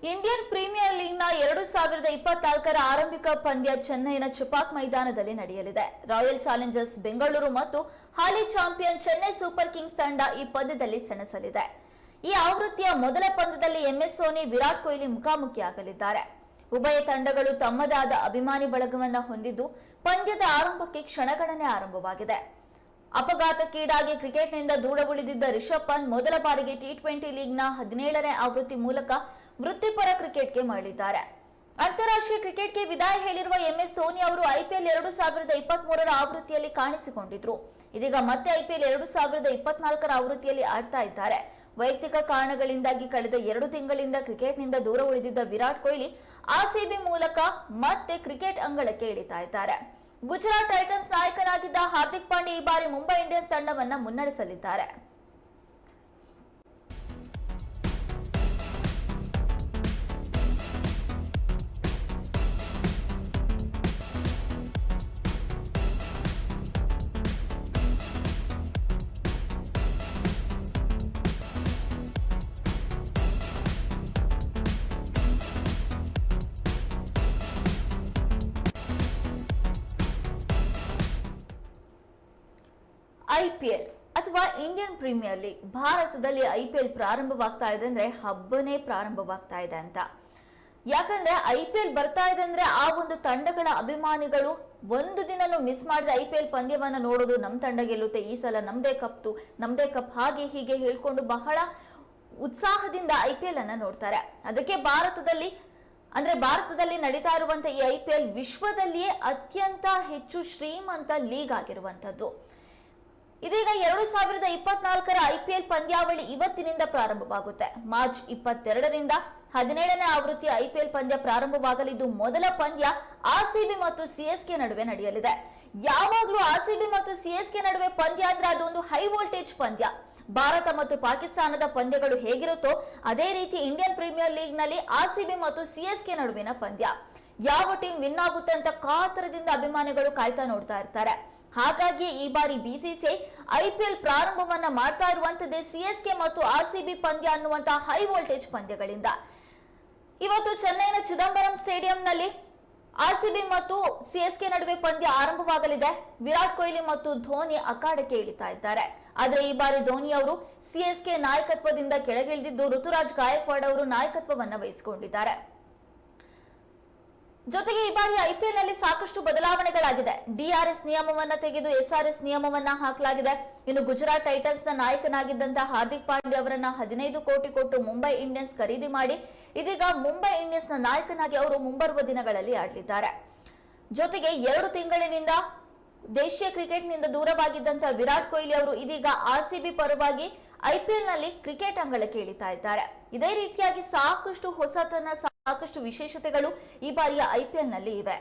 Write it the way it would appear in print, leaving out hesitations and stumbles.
Indian premier ಲೀಗ್ನ 2024ರ ಆರಂಭಿಕ ಪಂದ್ಯ ಚೆನ್ನೈನ ಚೆಪಾಕ್ ಮೈದಾನದಲ್ಲಿ ನಡೆಯಲಿದೆ. ರಾಯಲ್ ಚಾಲೆಂಜರ್ಸ್ ಬೆಂಗಳೂರು ಮತ್ತು ಹಾಲಿ ಚಾಂಪಿಯನ್ ಚೆನ್ನೈ ಸೂಪರ್ ಕಿಂಗ್ಸ್ ತಂಡ ಈ ಪಂದ್ಯದಲ್ಲಿ ಸೆಣಸಲಿದೆ. ಈ ಆವೃತ್ತಿಯ ಮೊದಲ ಪಂದ್ಯದಲ್ಲಿ ಎಂಎಸ್ ಧೋನಿ, ವಿರಾಟ್ ಕೊಹ್ಲಿ ಮುಖಾಮುಖಿಯಾಗಲಿದ್ದಾರೆ. ಉಭಯ ತಂಡಗಳು ತಮ್ಮದಾದ ಅಭಿಮಾನಿ ಬಳಗವನ್ನ ಹೊಂದಿದ್ದು, ಪಂದ್ಯದ ಆರಂಭಕ್ಕೆ ಕ್ಷಣಗಣನೆ ಆರಂಭವಾಗಿದೆ. ಅಪಘಾತಕ್ಕೀಡಾಗಿ ಕ್ರಿಕೆಟ್ನಿಂದ ದೂರ ಉಳಿದಿದ್ದ ರಿಷಬ್ ಪಂತ್ ಮೊದಲ ಬಾರಿಗೆ ಟಿ20 ಲೀಗ್ನ 17ನೇ ಆವೃತ್ತಿ ಮೂಲಕ ವೃತ್ತಿಪರ ಕ್ರಿಕೆಟ್ಗೆ ಮರಳಿದ್ದಾರೆ. ಅಂತಾರಾಷ್ಟ್ರೀಯ ಕ್ರಿಕೆಟ್ಗೆ ವಿದಾಯ ಹೇಳಿರುವ ಎಂಎಸ್ ಧೋನಿ ಅವರು ಐಪಿಎಲ್ 2023ರ ಆವೃತ್ತಿಯಲ್ಲಿ ಕಾಣಿಸಿಕೊಂಡಿದ್ರು. ಇದೀಗ ಮತ್ತೆ ಐಪಿಎಲ್ 2024ರ ಆವೃತ್ತಿಯಲ್ಲಿ ಆಡ್ತಾ ಇದ್ದಾರೆ. ವೈಯಕ್ತಿಕ ಕಾರಣಗಳಿಂದಾಗಿ ಕಳೆದ 2 ತಿಂಗಳಿಂದ ಕ್ರಿಕೆಟ್ನಿಂದ ದೂರ ಉಳಿದಿದ್ದ ವಿರಾಟ್ ಕೊಹ್ಲಿ ಆರ್ಸಿಬಿ ಮೂಲಕ ಮತ್ತೆ ಕ್ರಿಕೆಟ್ ಅಂಗಳಕ್ಕೆ ಇಳಿತಾ ಇದ್ದಾರೆ. ಗುಜರಾತ್ ಟೈಟನ್ಸ್ ನಾಯಕನಾಗಿದ್ದ ಹಾರ್ದಿಕ್ ಪಾಂಡ್ಯ ಈ ಬಾರಿ ಮುಂಬೈ ಇಂಡಿಯನ್ಸ್ ತಂಡವನ್ನ ಮುನ್ನಡೆಸಲಿದ್ದಾರೆ. ಐಪಿಎಲ್ ಅಥವಾ ಇಂಡಿಯನ್ ಪ್ರೀಮಿಯರ್ ಲೀಗ್ ಭಾರತದಲ್ಲಿ ಐಪಿಎಲ್ ಪ್ರಾರಂಭವಾಗ್ತಾ ಇದೆ ಅಂದ್ರೆ ಹಬ್ಬನೇ ಪ್ರಾರಂಭವಾಗ್ತಾ ಇದೆ ಅಂತ. ಯಾಕಂದ್ರೆ ಐಪಿಎಲ್ ಬರ್ತಾ ಇದೆ ಅಂದ್ರೆ ಆ ಒಂದು ತಂಡಗಳ ಅಭಿಮಾನಿಗಳು ಒಂದು ದಿನನೂ ಮಿಸ್ ಮಾಡಿದ ಐಪಿಎಲ್ ಪಂದ್ಯವನ್ನ ನೋಡೋದು, ನಮ್ ತಂಡ ಗೆಲ್ಲುತ್ತೆ, ಈ ಸಲ ನಮ್ದೇ ಕಪ್ ಹಾಗೆ ಹೀಗೆ ಹೇಳ್ಕೊಂಡು ಬಹಳ ಉತ್ಸಾಹದಿಂದ ಐಪಿಎಲ್ ಅನ್ನ ನೋಡ್ತಾರೆ. ಅದಕ್ಕೆ ಭಾರತದಲ್ಲಿ ನಡೀತಾ ಇರುವಂತ ಈ ಐಪಿಎಲ್ ವಿಶ್ವದಲ್ಲಿಯೇ ಅತ್ಯಂತ ಹೆಚ್ಚು ಶ್ರೀಮಂತ ಲೀಗ್ ಆಗಿರುವಂತದ್ದು. ಇದೀಗ 2024ರ ಐಪಿಎಲ್ ಪಂದ್ಯಾವಳಿ ಇವತ್ತಿನಿಂದ ಪ್ರಾರಂಭವಾಗುತ್ತೆ. ಮಾರ್ಚ್ 22ರಿಂದ 17ನೇ ಆವೃತ್ತಿಯ ಐಪಿಎಲ್ ಪಂದ್ಯ ಪ್ರಾರಂಭವಾಗಲಿದ್ದು, ಮೊದಲ ಪಂದ್ಯ ಆರ್ಸಿಬಿ ಮತ್ತು ಸಿಎಸ್ಕೆ ನಡುವೆ ನಡೆಯಲಿದೆ. ಯಾವಾಗ್ಲೂ ಆರ್ಸಿಬಿ ಮತ್ತು ಸಿಎಸ್ಕೆ ನಡುವೆ ಪಂದ್ಯ ಅಂದ್ರೆ ಅದೊಂದು ಹೈ ವೋಲ್ಟೇಜ್ ಪಂದ್ಯ. ಭಾರತ ಮತ್ತು ಪಾಕಿಸ್ತಾನದ ಪಂದ್ಯಗಳು ಹೇಗಿರುತ್ತೋ ಅದೇ ರೀತಿ ಇಂಡಿಯನ್ ಪ್ರೀಮಿಯರ್ ಲೀಗ್ ನಲ್ಲಿ ಆರ್ಸಿಬಿ ಮತ್ತು ಸಿಎಸ್ಕೆ ನಡುವಿನ ಪಂದ್ಯ. ಯಾವ ಟೀಮ್ ವಿನ್ ಆಗುತ್ತೆ ಅಂತ ಕಾತರದಿಂದ ಅಭಿಮಾನಿಗಳು ಕಾಯ್ತಾ ನೋಡ್ತಾ ಇರ್ತಾರೆ. ಹಾಗಾಗಿ ಈ ಬಾರಿ ಬಿಸಿಸಿಐ ಐಪಿಎಲ್ ಪ್ರಾರಂಭವನ್ನ ಮಾಡ್ತಾ ಇರುವಂತದ್ದೇ ಸಿಎಸ್ಕೆ ಮತ್ತು ಆರ್ಸಿಬಿ ಪಂದ್ಯ ಅನ್ನುವಂತಹ ಹೈ ವೋಲ್ಟೇಜ್ ಪಂದ್ಯಗಳಿಂದ. ಇವತ್ತು ಚೆನ್ನೈನ ಚಿದಂಬರಂ ಸ್ಟೇಡಿಯಂನಲ್ಲಿ ಆರ್ಸಿಬಿ ಮತ್ತು ಸಿಎಸ್ಕೆ ನಡುವೆ ಪಂದ್ಯ ಆರಂಭವಾಗಲಿದೆ. ವಿರಾಟ್ ಕೊಹ್ಲಿ ಮತ್ತು ಧೋನಿ ಅಖಾಡಕ್ಕೆ ಇಳಿತಾ ಇದ್ದಾರೆ. ಆದ್ರೆ ಈ ಬಾರಿ ಧೋನಿ ಅವರು ಸಿಎಸ್ಕೆ ನಾಯಕತ್ವದಿಂದ ಕೆಳಗಿಳಿದಿದ್ದು, ಋತುರಾಜ್ ಗಾಯಕ್ವಾಡ್ ಅವರು ನಾಯಕತ್ವವನ್ನ ವಹಿಸಿಕೊಂಡಿದ್ದಾರೆ. ಜೊತೆಗೆ ಈ ಬಾರಿ ಐಪಿಎಲ್ ನಲ್ಲಿ ಸಾಕಷ್ಟು ಬದಲಾವಣೆಗಳಾಗಿದೆ. ಡಿಆರ್ಎಸ್ ನಿಯಮವನ್ನ ತೆಗೆದು ಎಸ್ಆರ್ಎಸ್ ನಿಯಮವನ್ನ ಹಾಕಲಾಗಿದೆ. ಇನ್ನು ಗುಜರಾತ್ ಟೈಟನ್ಸ್ ನ ನಾಯಕನಾಗಿದ್ದಂತಹ ಹಾರ್ದಿಕ್ ಪಾಂಡ್ಯ ಅವರನ್ನ 15 ಕೋಟಿ ಕೊಟ್ಟು ಮುಂಬೈ ಇಂಡಿಯನ್ಸ್ ಖರೀದಿ ಮಾಡಿ ಇದೀಗ ಮುಂಬೈ ಇಂಡಿಯನ್ಸ್ ನ ನಾಯಕನಾಗಿ ಅವರು ಮುಂಬರುವ ದಿನಗಳಲ್ಲಿ ಆಡಲಿದ್ದಾರೆ. ಜೊತೆಗೆ 2 ತಿಂಗಳಿನಿಂದ ದೇಶೀಯ ಕ್ರಿಕೆಟ್ನಿಂದ ದೂರವಾಗಿದ್ದಂತಹ ವಿರಾಟ್ ಕೊಹ್ಲಿ ಅವರು ಇದೀಗ ಆರ್ಸಿಬಿ ಪರವಾಗಿ ಐಪಿಎಲ್ ನಲ್ಲಿ ಕ್ರಿಕೆಟ್ ಅಂಗಳಕ್ಕೆ ಇಳಿತಾ ಇದ್ದಾರೆ. ಇದೇ ರೀತಿಯಾಗಿ ಸಾಕಷ್ಟು ಹೊಸತನ, ಸಾಕಷ್ಟು ವಿಶೇಷತೆಗಳು ಈ ಬಾರಿಯ ಐಪಿಎಲ್ ನಲ್ಲಿ ಇವೆ.